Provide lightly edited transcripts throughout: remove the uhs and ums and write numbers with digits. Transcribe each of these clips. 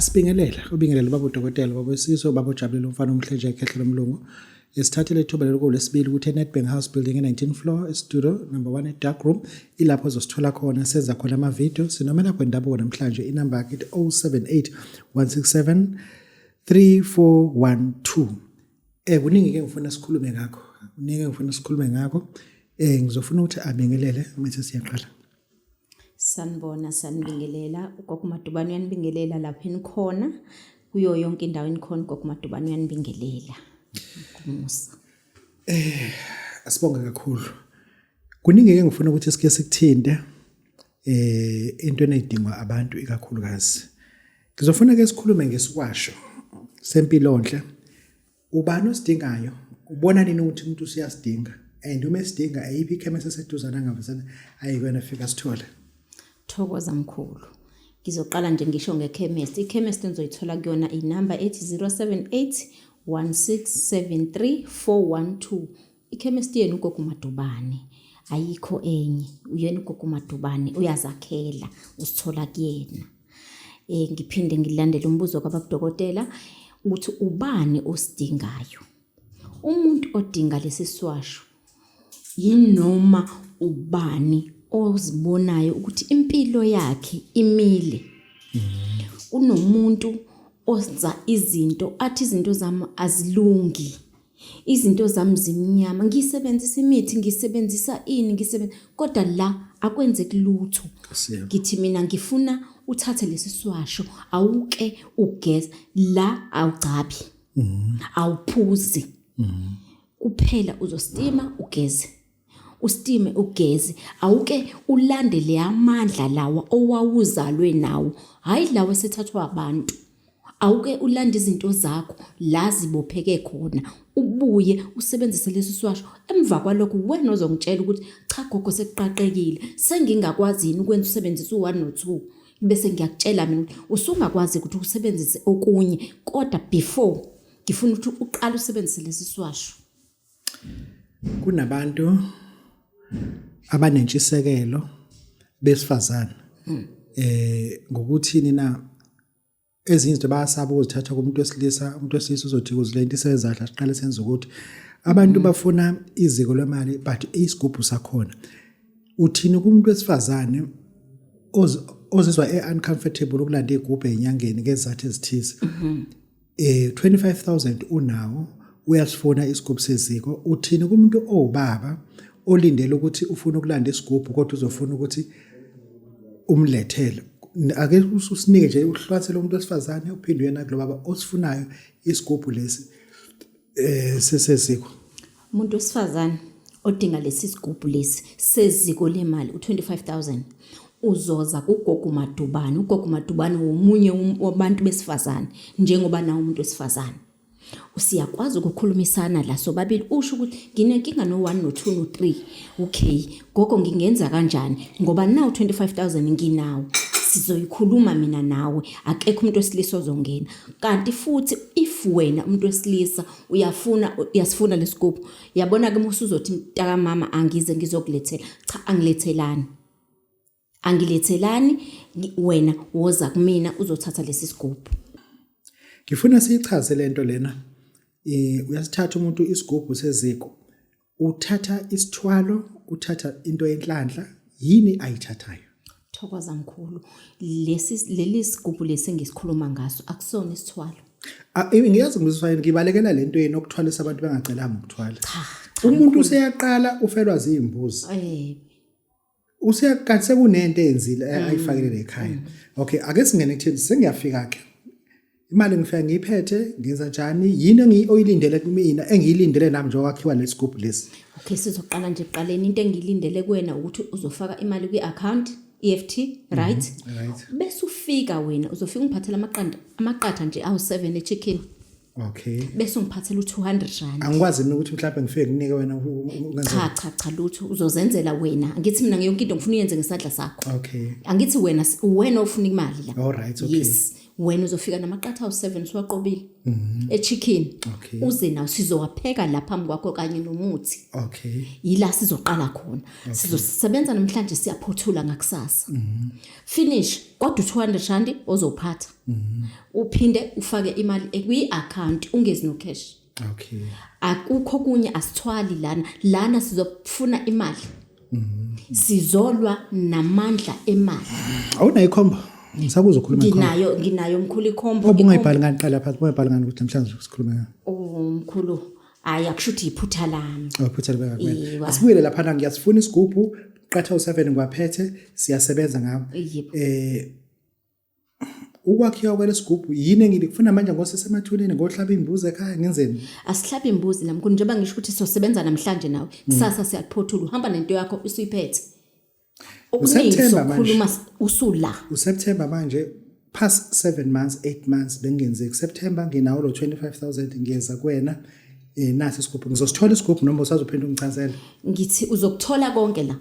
Asibingelele, ubingelele baba udokotela baba Siso baba uJabulile umfana umhlenje ekhehla lomlungu. Isithathele ithuba lokulesibili ukuthi Nedbank House Building 19th floor, studio number 1 dark room. Ilapho uzosithola khona senza khona ama video. Sinomela kwendabuko namhlanje inamba yakhe 078 167 3412. Kuningi ke ngifuna sikhulume ngakho. Ngizofuna ukuthi abingelele mase siyaqala. Sanibona sanibingelela ugokumadubane uyanibingelela lapha enikhona kuyo yonke indawo enikhona ugokumadubane uyanibingelela kumusa. Asibonge kakhulu. Kuningi ke ngifuna ukuthi sike sikuthinde into enedingwa abantu ikakhulukazi. Ngizofuna ke sikhulume ngesikwasho sempilo onhle. Ubani osidingayo? Ubona nini ukuthi umuntu usiyasidinga? And uma esidinga ayiphi ikhemesi eseduzana ngavesana ayikona fika sithole. Thokoza mkhulu. Ngizoqala nje ngisho ngekhemesti. Ikhemesti nizoyithola kuyona inamba ethi 078 1673412. Ikhemesti yenu ugokumadubane. Ayikho enye. Uyena ugokumadubane uyazakhela usithola kuyena. Ngiphinde ngilandele umbuzo kwabadokotela ukuthi ubani osidingayo. Umuntu odinga lesi swasho yinoma ubani ozibonayo ukuthi impilo yakhe imile. Unomuntu ozenza izinto athi izinto zami azilungi. Izinto zami zimnyama, ngisebenzisa imithi, ngisebenzisa ini, kodwa la akwenzeki lutho. Ngithi mina ngifuna uthathe lesi swasho awuke ugeze la awugcabi. Awuphuzi. Kuphela uzostima ugeze. Ustime ugeze awuke ulandele amandla lawa owawuzalwe nawo hayi lawa sethathwa abantu. Awuke ulanda izinto zakho la zibopheke khona ubuye usebenzise lesi swasho. Emva kwalokho wena ozongitshela ukuthi cha gogo sekuqaqekile sengingakwazi yini ukwenza usebenzise u1 no2 bese ngiyakutshela mina usungakwazi ukuthi usebenzise okunye kodwa before ngifuna ukuthi uqale usebenzise lesi swasho. Kunabantu abanentshisekelo besifazana ngokuthi nina ezinye izinto bayasaba ukuzithatha kumuntu wesilisa. Umuntu wesilisa uzothi kuzilento isezadla siqale senze ukuthi abantu bafuna iziko lemali but isigubhu sakhona. Uthini kumuntu wesifazane ozizwa uncomfortable ukulanda igubhu enyangeni ngezathu ezithize? 25,000 unawo uyasifuna isigubhu seziko. Uthini kumuntu owubaba olindele ukuthi ufuna ukulanda isigubhu kodwa uzofuna ukuthi umlethele? Ake usinike nje uhlwathele umuntu wesifazane uphinde yena kulo baba osifunayo isigubhu lesi seseziko. Umuntu wesifazane odinga lesi sigubhu lesi seziko lemali u25,000 uzoza kugogumadubane. Ugogumadubane umunye wabantu besifazane njengoba nawo umuntu wesifazane. Usiyakwazi ukukhulumisana la sobabili usho ukuthi nginenkinga no1 no2 no3. Okay, gogo ngingenza kanjani ngoba nawo 25,000 nginawo. Sizoyikhuluma mina nawe akekho umuntu wesilisa ozongena. Kanti futhi if wena umuntu wesilisa uyasifuna lesigubhu yabona ke musuzothi mntaka mama angize ngizokulethela. Cha angilethelani wena woza kumina uzothatha lesi sigubhu. Ngifuna siyichaze lento lena. Uyasithatha umuntu isigubhu seziko. Uthatha isithwalo, uthatha into yenhlanhla, yini ayithathayo? Thokoza mkhulu. Leli sigubhu lesi ngisikhuluma ngaso akusona isithwalo. Ngiyazi ngizifayini ngibalekela lento yeni okuthwalisa abantu bengacelanga ukuthwala. Umuntu useyaqala ufelwa zimbuzi. Useyaqala sekunento enzile ayifakele ekhaya. Okay, ake singene kuthini sengiyafika ke. Imali ngifika ngiyiphethe ngenza njani? Yini oyilindele kumina engiyilindele nami nje okwakhiwa lesigubhu lesi? Okay, sizoqala nje eqaleni into engiyilindele kuwena ukuthi uzofaka imali kwi-account EFT, right? Bese ufika wena uzofika ungiphathela amaqatha nje awu7 echicken. Okay. Bese ungiphathela u200 rand. Angikwazi mina ukuthi mhlawumbe ngifike nginike wena ungenza. Cha lutho uzozenzela wena. Angithi mina ngiyonke into ngifuna uyenze ngesandla sakho. Okay. Angithi wena ufuna imali la. All right, okay. Yes. wena uzofika namaqatha awu7 siwaqobile echicken Okay. uze nawo sizowapheka la phambi kwakho kanye nomuthi Okay. yila sizoqala khona sizosebenza namhlanje siyaphothula ngakusasa finish kodwa 200 rand ozophatha uphinde ufake imali ekwi-account ungezi no cash Okay. akukho kunye asithwali lana sizofuna imali sizolwa namandla emali Awunayo ikhomba? Ngisakuza ukukhuluma ikhomba. nginayo mkhulu ikhombo Ubungayibhali ngani qala phansi, ubungayibhali ngani ukuthi namhlanje sikhuluma ngani? mkhulu akushuthi iphutha lami Awuphutha libeka kuwena. Iwa. Asibuyele lapha ngiyasifuna isigubhu, qatha u7 ngiwaphethe, siyasebenza ngawo. Yebo. Ukwakhiwa kwalesigubhu yini engikufuna manje ngosesemathuneni ngohlaba imbuzi ekhaya ngenzeni? asihlabe imbuzi la mkhulu njengoba ngisho ukuthi sosebenza namhlanje nawe kusasa siyaphothula uhamba nento yakho usuyiphethe okuningi September sokhuluma usula uSeptember manje past 7 months 8 months bengenzeki. September nginawo lo 25,000 ngiyeza kuwena. Nathi isigubhu ngizosithola isigubhu noma usazophinda ungichazela. ngithi uzokuthola konke la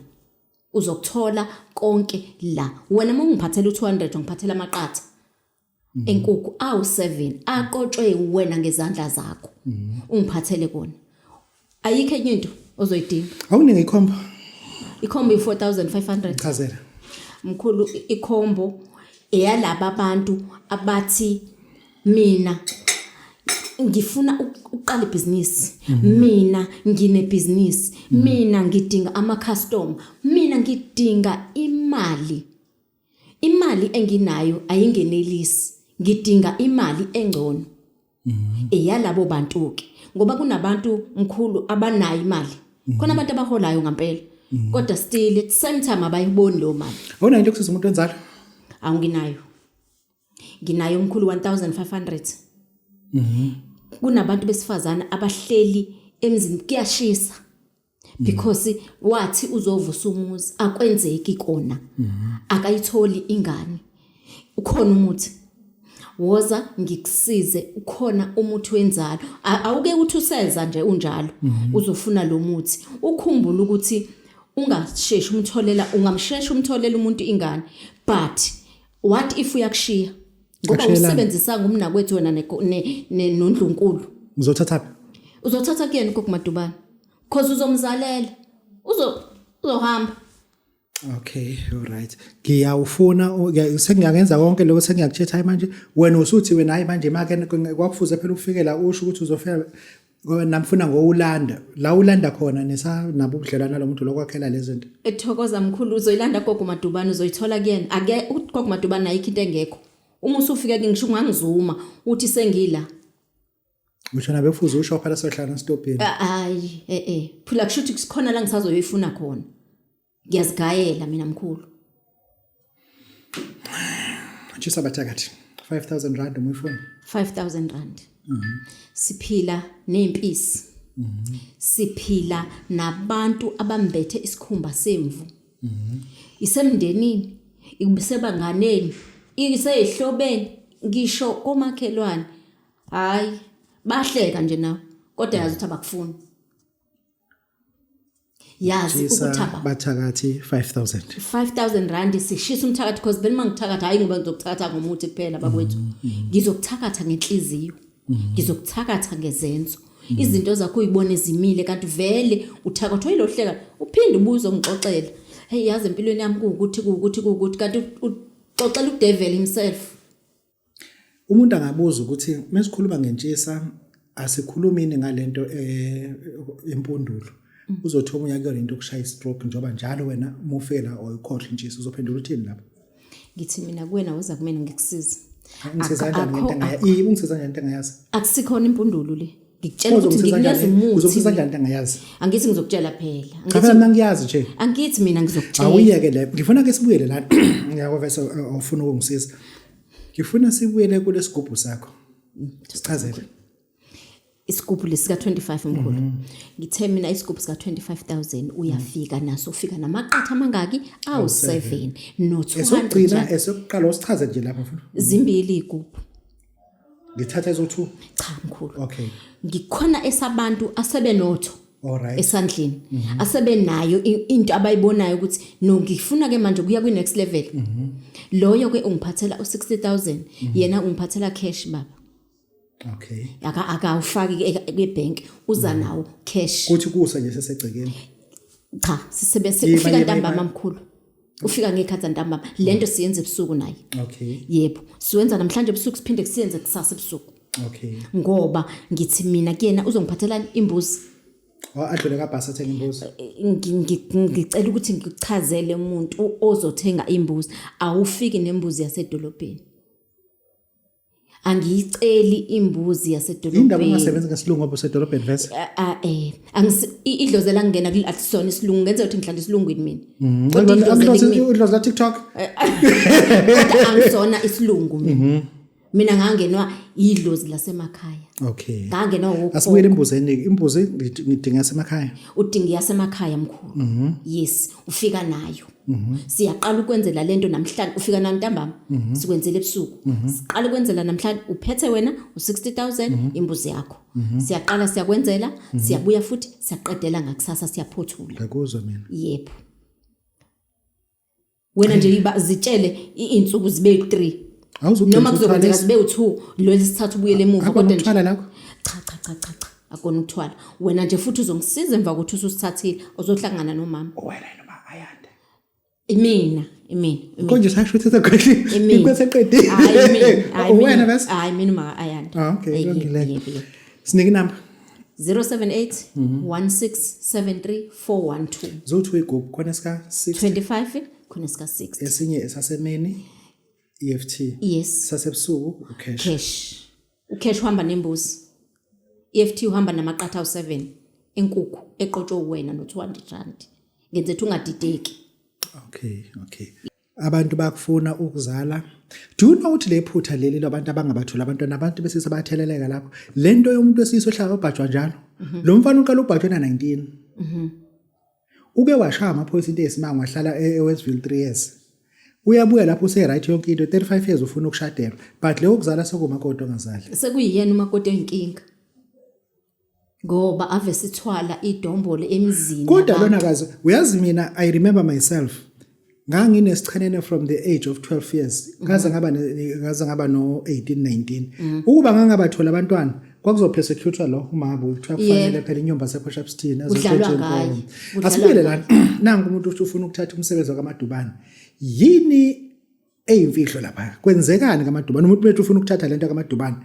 uzokuthola konke la wena mongiphathela u200 ngiphathela amaqatha enkukhu awu7 aqoqwe wena ngezandla zakho ungiphathele kona ayikho enye into ozoyidinga Awuningi ikhomba? ikhombo i4500 Chazela. mkhulu ikhombo eyalaba abantu abathi mina ngifuna uqala ibhizinisi mina ngine business mina ngidinga ama customer mina ngidinga imali enginayo ayingenelisi ngidinga imali engcono eyalabo bantu ke ngoba kunabantu mkhulu abanayo imali khona abantu abaholayo ngempela kodwa still at the same time abayiboni lo mali Awunayo into yokusiza umuntu wenzalo? nginayo mkhulu 1500 kunabantu besifazana abahleli emzini kuyashisa because wathi uzovusa umuzi akwenzeki kona akayitholi ingane ukhona umuthi woza ngikusize ukhona umuthi wenzalo awuke uthi useza nje unjalo uzofuna lo muthi ukhumbula ukuthi ungasheshi ungamsheshi umtholela umuntu ingane but what if uyakushiya ngoba usebenzisa ngumnakwethu wena nondlunkulu Ngizothatha phi? uzothatha kuyena kokumadubana because uzomzalela uzohamba Okay, all right. Ngiyawufuna sengiyakenza konke lokho sengiyakuthetha manje wena usuthi wena hayi manje make kwakufuze phela ufike la usho ukuthi uzofika ngoba namfuna ngowulanda la ulanda khona nabo ubudlelwana lomuntu lokwakhela lezi zinto. ethokoza mkhulu uzoyilanda kokumadubana uzoyithola kuyena ake kokumadubana ayikho into engekho uma usufika ke ngisho ungangizuma uthi sengila Ngisho nabe kufuze usho phela sohlala stopini. hayi phela kushuthi kukhona la ngisazoyifuna khona ngiyazigayela mina mkhulu Njisa bathakathi 5,000 rand umuyifuna. 5000 rand siphila nempisi siphila nabantu abambethe isikhumba semvu isemndenini ikusebanganeni iseyihlobeni ngisho komakhelwane hayi bahleka nje nawe kodwa yazi ukuthi abakufuni yazi ukuthi bathakathi 5,000 5,000 rand sishisa umthakathi because vele mangithakatha hayi ngoba ngizokuthakatha ngomuthi kuphela bakwethu ngizokuthakatha ngenhliziyo ngizokuthakatha ngezenzo izinto zakho uyibone zimile kanti vele uthakatha uyilohleka uphinde ubuzo ngixoxela hey yazi empilweni yami kuukuthi kanti uxoxela udevil himself umuntu angabuza ukuthi mesikhuluma ngentshisa asikhulumini ngalento empundulo uzothoma uyake lento okushaya stroke njoba njalo wena mufela oyikhohle intshisa uzophendula uthini lapho ngithi mina kuwena weza kumina ngikusiza ungisizana into engayazi akusikhona impundulo le ngikutshela ukuthi ngikunikeza umuthi uzokuzisa njani into engayazi angithi ngizokutshela phela cha phela mina ngiyazi nje angithi mina ngizokutshela awuyeke lapho ngifuna ke sibuyele la ngiyakuvesa awufuna ukungisiza ngifuna sibuyele kule sigubhu sakho sichazele isigubhu lesika 25 mkhulu ngithe mina isigubhu sika 25,000 uyafika naso ufika namaqatha amangaki awu7 no 200 esokugcina esokuqala usichaze nje lapha mfana zimbili igubhu ngithatha ezo2 cha mkhulu okay ngikhona esabantu asebenotho Alright. esandleni asebe nayo into abayibonayo ukuthi no ngifuna ke manje kuya kwi next level loyo ke ungiphathela u60,000 yena ungiphathela cash baba Okay. akawufaki ke bank uza nawo cash Kuthi kusa nje sesegcekeni. cha sisebese ufika ntambama mkhulu ufika ngekhathi ntambama lento siyenza ebusuku naye Okay. yebo siwenza namhlanje ebusuku siphinde siyenze kusasa ebusuku Okay. ngoba ngithi mina kuyena uzongiphathela imbuzi Adlule kaBhasa athenga imbuzi. ngicela ukuthi ngichazele umuntu ozothenga imbuzi awufiki nembuzi yasedolobheni angiyiceli imbuzi Indaba yasedolobheni ungasebenza ngesilungu ngoba usedolobheni vese. idlozela ngena akusona isilungu ngenza ukuthi ngihlala isilungwini mina kodwa Udlozi la TikTok. kodwa angisona isilungu mina ngangenwa idlozi lasemakhaya Okay. ngangenwa wokukhokha Asibuyele imbuzeni. Imbuzi ngidinga semakhaya. udinga yasemakhaya mkhulu yes ufika nayo siyaqala ukwenzela lento namhlanje ufika nantambama sikwenzele ebusuku siqala ukwenzela namhlanje uphethe wena u60,000 imbuzi yakho siyaqala siyakwenzela siyabuya futhi siyaqedela ngakusasa siyaphothula Ngakuzwa mina. yebo wena nje zitshele izinsuku zibe 3 noma kuzokwenzeka zibe u2 lo lesithathu ubuyele emuva kodwa nje lakho. cha akona ukuthwala wena nje futhi uzongisiza emva kokuthi ususithathile uzohlangana nomama Wena noma ayanda. imina Konje sasho ukuthi sekwehle. Ikweseqedile. hayi Wena bese. hayi mina ma ayanda Okay, ngileke. Sinike number. 078 1673412 Zothu igroup khona sika 6 25 khona sika 6 esinye esasemeni EFT. yes Sasebusuku ucash. ucash uhamba nembuzi EFT uhamba namaqatha u7 enkukhu eqotshwe wena no200 rand ngenzethu ungadideki Okay. Abantu bakufuna ukuzala. Do you know ukuthi lephutha leli labantu abangabathola abantwana abantu bese sabatheleleka lapho. Lento yomuntu esisohlala obhajwa njalo. Lo mfana uqala ubhajwa na 19. Uke washaya amaphoyisa into esimanga wahlala eWestville 3 years. Uyabuya lapho use right yonke into 35 years ufuna ukushadela but leyo kuzala sekumakodo ongazali. sekuyiyena umakoti enkinga ngoba ave sithwala idombolo emizini Kodwa lona kazi uyazi mina I remember myself nganginesichenene from the age of 12 years ngaze ngaba no 18 19 ukuba ngangabathola abantwana kwakuzopersecute lo umabu kuthiwa kufanele phela inyumba sePortshepstone udlalwa asibuyele la nangu umuntu ufuna ukuthatha umsebenzi wakaMadubane yini eyimfihlo lapha kwenzekani kaMadubane umuntu bethu ufuna ukuthatha lento kaMadubane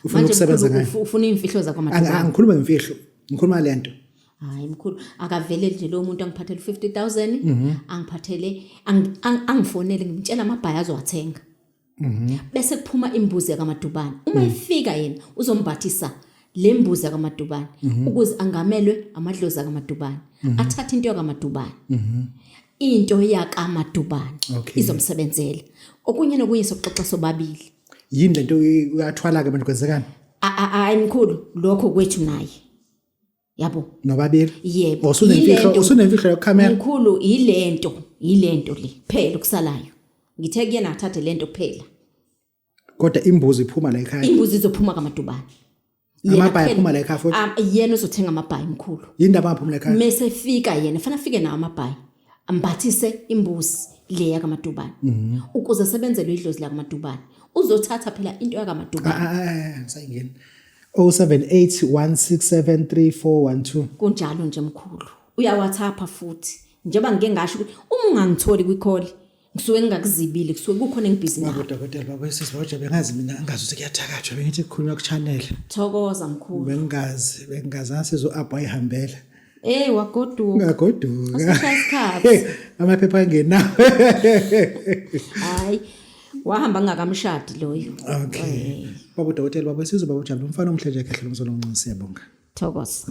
ufuna ukusebenza ngayo ufuna imfihlo zaKwaMadubane angikhuluma ngemfihlo ngikhuluma lento hayi mkhulu akavele nje lo muntu angiphathele 50,000 angiphathele angifonele ngimtshela amabhayi azowathenga bese kuphuma imbuzi yaKwaMadubane uma ifika yena uzombathisa lembuzi yaKwaMadubane ukuze angamelwe amadlozi yaKwaMadubane athatha into yaKwaMadubane into yaKwaMadubane izomsebenzela okunye nokunye sokuxoxa sobabili yini lento uyathwala ke manje kwenzekani hayi mkhulu lokho kwethu naye yabo nobabili yebo usunemfihlo yokukhamera mkhulu yilento le phela kusalayo ngithe kuyena athathe lento kuphela kodwa imbuzi iphuma la ekhaya imbuzi izophuma kaMadubane amabhayi aphuma la ekhaya futhi yena uzothenga amabhayi mkhulu yindaba aphuma la ekhaya mase fika yena fanele afike nawo amabhayi ambathise imbuzi le yaKwaMadubane ukuze sebenzelwe idlozi laKwaMadubane uzothatha phela into yaKwaMadubane sayingena 0781673412 kunjalo nje mkhulu uyawathapha futhi njengoba ngike ngasho ukuthi uma ungangitholi kwicall ngisuke ngingakuzibili kusuke kukhona engibhizi ngabo dokotela baba sisibaje bengazi mina angazi ukuthi kuyathakathwa bengithi kukhulunywa ku channel thokoza mkhulu bengazi asizo up ayihambela wagoduka ngagoduka asishaya isikhathi amaphepha angenawo hayi wahamba ngakamshadi loyo okay baba dokotela baba sizwe baba Jabu umfana omhle nje kahle umzolo omncane siyabonga thokoza